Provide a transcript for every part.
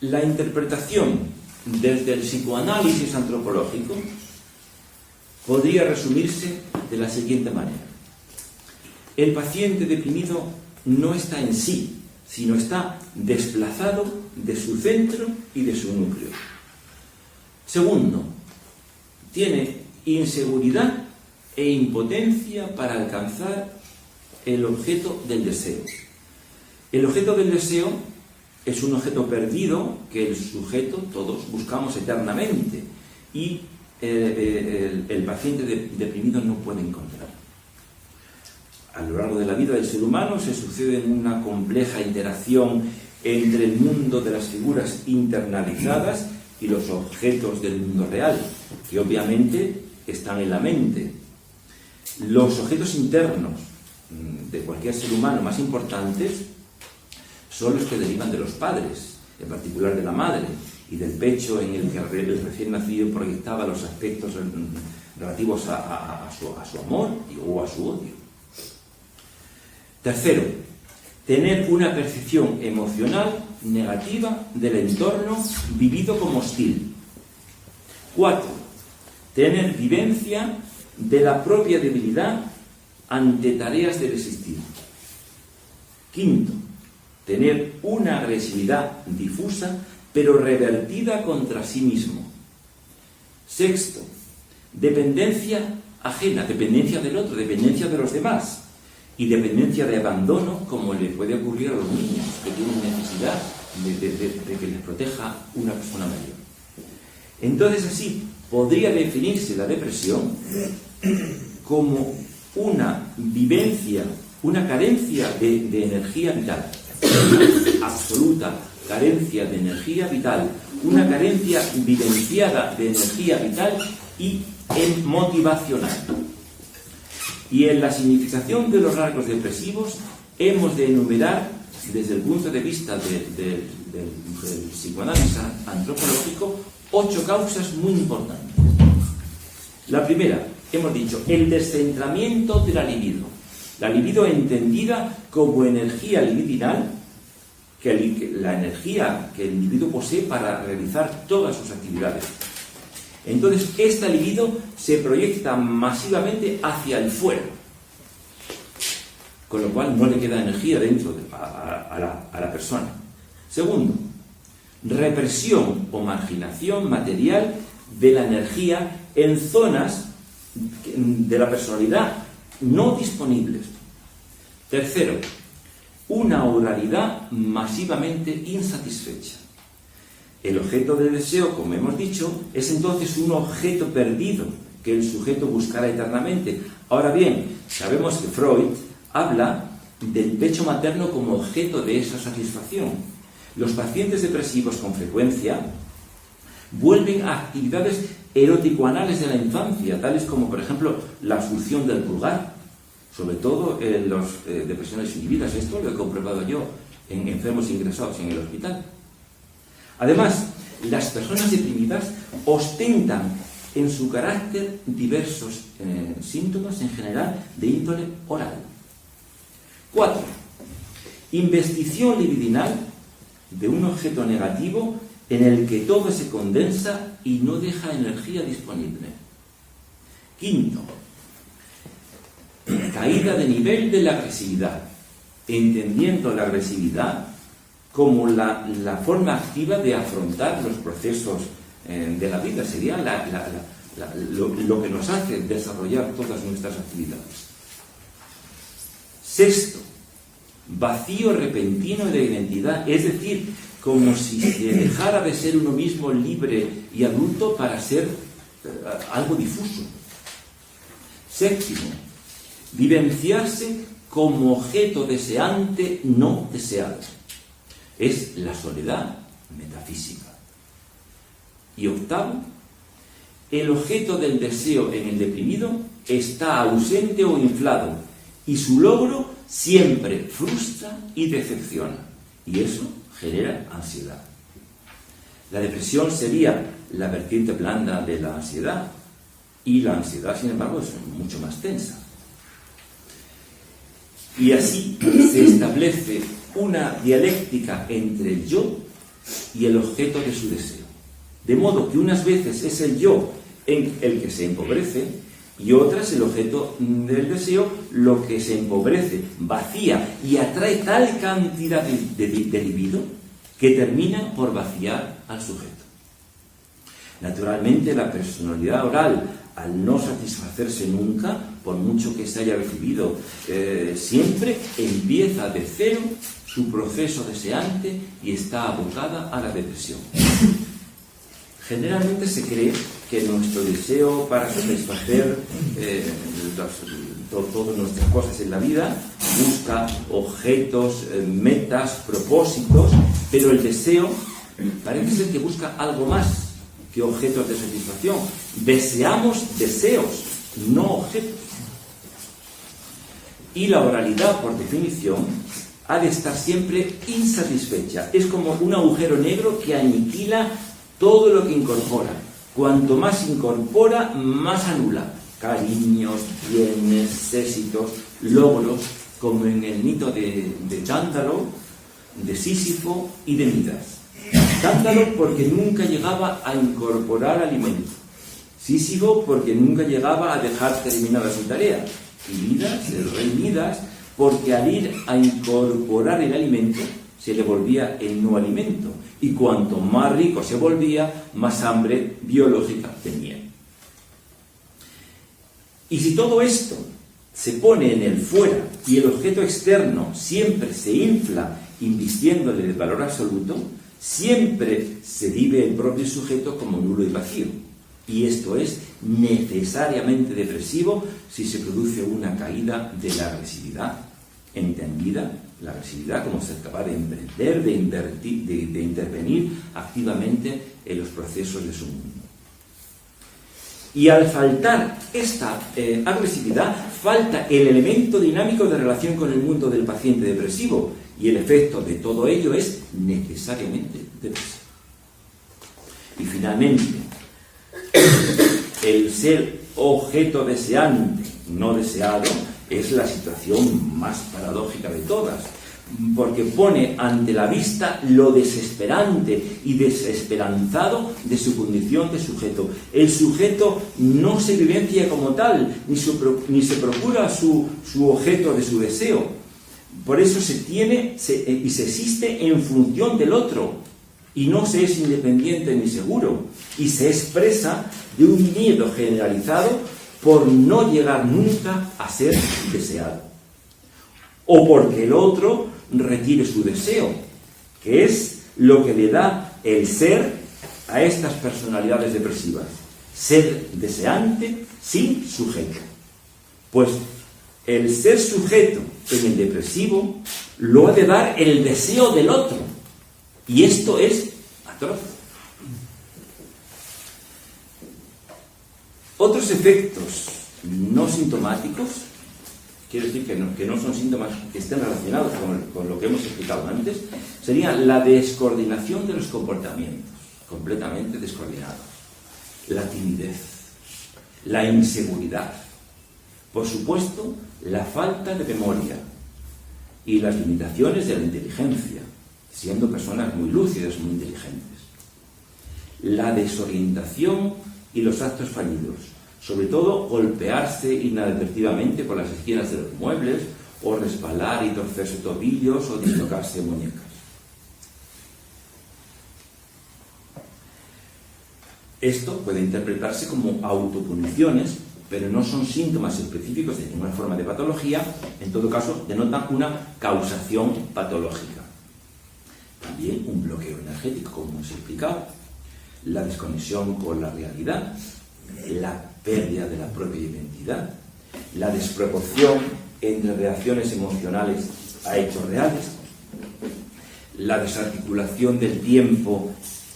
La interpretación desde el psicoanálisis antropológico podría resumirse de la siguiente manera. El paciente deprimido no está en sí, sino está desplazado de su centro y de su núcleo. Segundo, tiene inseguridad e impotencia para alcanzar el objeto del deseo. El objeto del deseo es un objeto perdido que el sujeto, todos, buscamos eternamente y el paciente deprimido no puede encontrar. A lo largo de la vida del ser humano se sucede una compleja interacción entre el mundo de las figuras internalizadas y los objetos del mundo real, que obviamente están en la mente. Los objetos internos de cualquier ser humano más importantes son los que derivan de los padres, en particular de la madre, y del pecho en el que el recién nacido proyectaba los aspectos relativos a su amor o a su odio. Tercero, tener una percepción emocional negativa del entorno vivido como hostil. Cuatro, tener vivencia de la propia debilidad ante tareas del existir. Quinto, tener una agresividad difusa pero revertida contra sí mismo. Sexto, dependencia ajena, dependencia del otro, dependencia de los demás y dependencia de abandono, como le puede ocurrir a los niños que tienen necesidad de que les proteja una persona mayor. Entonces así podría definirse la depresión como una vivencia, una carencia de energía vital, absoluta carencia de energía vital, una carencia vivenciada de energía vital y motivacional. Y en la significación de los rasgos depresivos hemos de enumerar, desde el punto de vista del psicoanálisis antropológico, 8 causas muy importantes. La primera, hemos dicho, el descentramiento de la libido. La libido entendida como energía libidinal, la energía que el individuo posee para realizar todas sus actividades. Entonces, esta libido se proyecta masivamente hacia el fuera, con lo cual no le queda energía dentro a la persona. Segundo, represión o marginación material de la energía en zonas de la personalidad no disponibles. Tercero, una oralidad masivamente insatisfecha. El objeto del deseo, como hemos dicho, es entonces un objeto perdido que el sujeto buscará eternamente. Ahora bien, sabemos que Freud habla del pecho materno como objeto de esa satisfacción. Los pacientes depresivos con frecuencia vuelven a actividades erótico-anales de la infancia, tales como, por ejemplo, la función del pulgar, sobre todo en las depresiones inhibidas. Esto lo he comprobado yo en enfermos ingresados en el hospital. Además, las personas deprimidas ostentan en su carácter diversos síntomas, en general, de índole oral. 4. Investición libidinal de un objeto negativo en el que todo se condensa y no deja energía disponible. 5. Caída de nivel de la agresividad, entendiendo la agresividad como la forma activa de afrontar los procesos de la vida. Sería lo que nos hace desarrollar todas nuestras actividades. 6. Vacío repentino de identidad, es decir, como si se dejara de ser uno mismo libre y adulto para ser algo difuso. 7. Vivenciarse como objeto deseante no deseado. Es la soledad metafísica. Y 8, el objeto del deseo en el deprimido está ausente o inflado y su logro siempre frustra y decepciona. Y eso genera ansiedad. La depresión sería la vertiente blanda de la ansiedad y la ansiedad, sin embargo, es mucho más tensa. Y así se establece una dialéctica entre el yo y el objeto de su deseo. De modo que unas veces es el yo el que se empobrece y otras el objeto del deseo lo que se empobrece, vacía y atrae tal cantidad de libido que termina por vaciar al sujeto. Naturalmente, la personalidad oral, al no satisfacerse nunca, por mucho que se haya recibido, siempre empieza de cero su proceso deseante y está abocada a la depresión. Generalmente se cree que nuestro deseo para satisfacer todas nuestras cosas en la vida busca objetos, metas, propósitos, pero el deseo parece ser que busca algo más que objetos de satisfacción. Deseamos deseos, no objetos. Y la oralidad, por definición, ha de estar siempre insatisfecha. Es como un agujero negro que aniquila todo lo que incorpora. Cuanto más incorpora, más anula. Cariños, bienes, éxitos, logros, como en el mito de Tántalo, de Sísifo y de Midas. Tántalo porque nunca llegaba a incorporar alimento. Sísifo porque nunca llegaba a dejar terminada su tarea. Y Midas, el rey Midas, porque al ir a incorporar el alimento, se le volvía el no alimento. Y cuanto más rico se volvía, más hambre biológica tenía. Y si todo esto se pone en el fuera y el objeto externo siempre se infla invistiéndole el valor absoluto, siempre se vive el propio sujeto como nulo y vacío. Y esto es necesariamente depresivo si se produce una caída de la agresividad, entendida la agresividad como ser capaz de emprender, de intervenir activamente en los procesos de su mundo. Y al faltar esta agresividad, falta el elemento dinámico de relación con el mundo del paciente depresivo, y el efecto de todo ello es necesariamente depresivo. Y finalmente, el ser objeto deseante, no deseado, es la situación más paradójica de todas, porque pone ante la vista lo desesperante y desesperanzado de su condición de sujeto. El sujeto no se vivencia como tal, ni se procura su objeto de su deseo. Por eso se tiene y se existe en función del otro, y no se es independiente ni seguro, y se expresa de un miedo generalizado por no llegar nunca a ser deseado, o porque el otro retire su deseo, que es lo que le da el ser a estas personalidades depresivas: ser deseante sin sujeto. Pues el ser sujeto en el depresivo lo ha de dar el deseo del otro, y esto es atroz. Otros efectos no sintomáticos, quiero decir que no son síntomas que estén relacionados con lo que hemos explicado antes, sería la descoordinación de los comportamientos, completamente descoordinados, la timidez, la inseguridad, por supuesto, la falta de memoria y las limitaciones de la inteligencia, siendo personas muy lúcidas, muy inteligentes, la desorientación y los actos fallidos, sobre todo golpearse inadvertidamente con las esquinas de los muebles, o resbalar y torcerse tobillos, o dislocarse muñecas. Esto puede interpretarse como autopuniciones, pero no son síntomas específicos de ninguna forma de patología. En todo caso, denotan una causación patológica. También un bloqueo energético, como hemos explicado, la desconexión con la realidad, la pérdida de la propia identidad, la desproporción entre reacciones emocionales a hechos reales, la desarticulación del tiempo,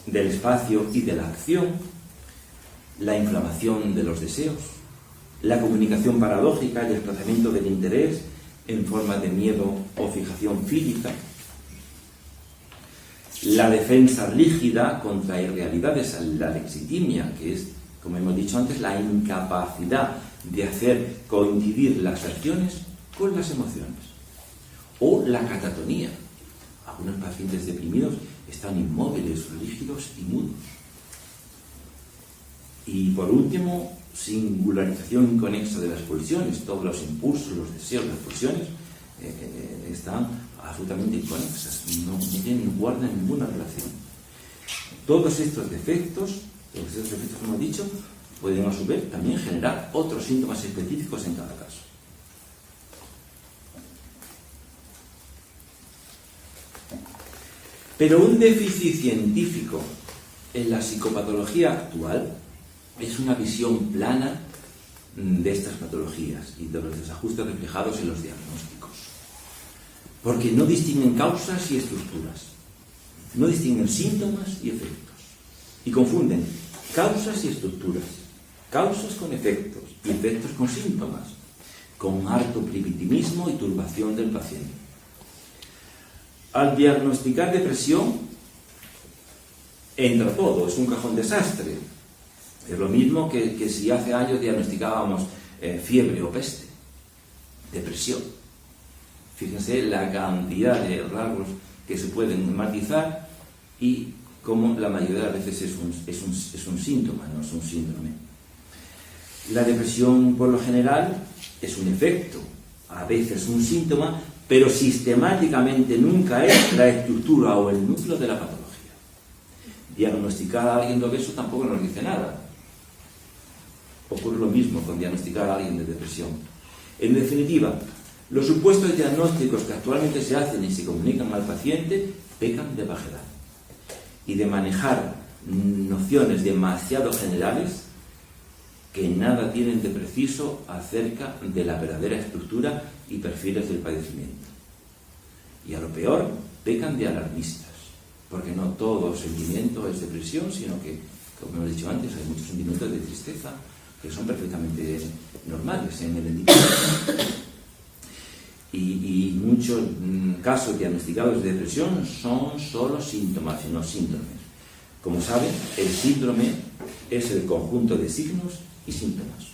del espacio y de la acción, la inflamación de los deseos, la comunicación paradójica y el desplazamiento del interés en forma de miedo o fijación física, la defensa rígida contra irrealidades, la lexitimia, que es, como hemos dicho antes, la incapacidad de hacer coincidir las acciones con las emociones, o la catatonía. Algunos pacientes deprimidos están inmóviles, rígidos y mudos. Y por último, singularización inconexa de las pulsiones. Todos los impulsos, los deseos, las pulsiones están absolutamente inconexas, no guardan ninguna relación. Todos estos defectos, como he dicho, pueden a su vez también generar otros síntomas específicos en cada caso. Pero un déficit científico en la psicopatología actual es una visión plana de estas patologías y de los desajustes reflejados en los diagnósticos. Porque no distinguen causas y estructuras, no distinguen síntomas y efectos, y confunden causas y estructuras, causas con efectos y efectos con síntomas, con harto primitivismo y turbación del paciente. Al diagnosticar depresión, entra todo, es un cajón desastre. Es lo mismo que si hace años diagnosticábamos fiebre o peste, depresión. Fíjense la cantidad de rasgos que se pueden matizar y como la mayoría de las veces es un síntoma, no es un síndrome. La depresión, por lo general, es un efecto, a veces un síntoma, pero sistemáticamente nunca es la estructura o el núcleo de la patología. Diagnosticar a alguien de obeso tampoco nos dice nada. Ocurre lo mismo con diagnosticar a alguien de depresión. En definitiva, los supuestos diagnósticos que actualmente se hacen y se comunican al paciente pecan de vaguedad y de manejar nociones demasiado generales que nada tienen de preciso acerca de la verdadera estructura y perfiles del padecimiento. Y a lo peor, pecan de alarmistas, porque no todo sentimiento es depresión, sino que, como hemos dicho antes, hay muchos sentimientos de tristeza que son perfectamente normales en el individuo. Y muchos casos diagnosticados de depresión son solo síntomas y no síndromes. Como saben, el síndrome es el conjunto de signos y síntomas.